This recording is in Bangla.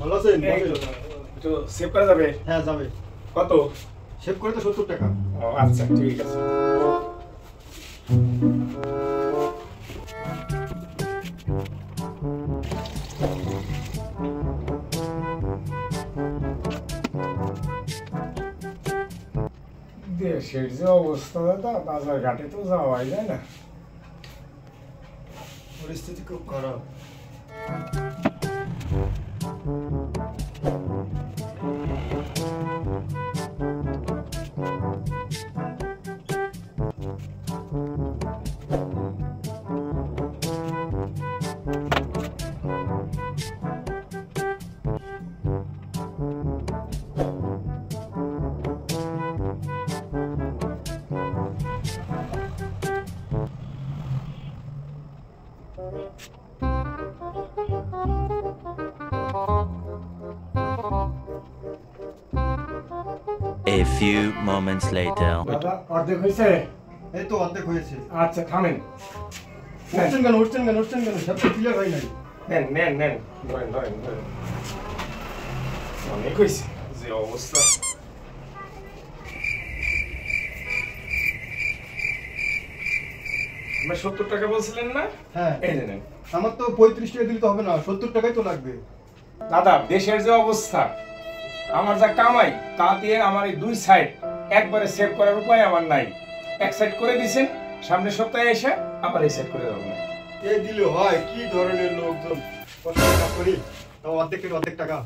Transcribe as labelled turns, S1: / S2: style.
S1: ভালো আছেন?
S2: একটু সেভ করা যাবে?
S1: হ্যাঁ যাবে।
S2: কত?
S1: সেভ করে তো 70 টাকা।
S2: ও আচ্ছা ঠিক আছে। দেশের যে অবস্থা দাদা, বাজার ঘাটে তো যাওয়াই যায় না,
S1: পরিস্থিতি খুব খারাপ।
S3: A few moments later.
S2: দাদা অর্ধেক হয়েছে?
S1: এই তো অর্ধেক হয়েছে।
S2: আচ্ছা থামেন।
S1: উঠছেন কেন? সব তো ক্লিয়ার হয় নাই।
S2: নেন ধরেন অনেক হয়েছে যে অবস্থা। আপনি 70 টাকা বলছিলেন না?
S1: হ্যাঁ
S2: এই যে নেন।
S1: আমার তো 35 টাকা দিলে তো হবে না, 70 টাকাই তো লাগবে।
S2: দাদা দেশের যে অবস্থা, আমার যা কামাই তা দিয়ে আমার এই দুই সাইড একবারে সেভ করার উপায় আমার নাই। এক সাইড করে দিয়েছেন, সামনের সপ্তাহে এসে আবার এই সাইড করে দেবো।
S1: এই দিলে হয়? কি ধরনের লোকজন! কত টাকা করি তাও অর্ধেক টাকা।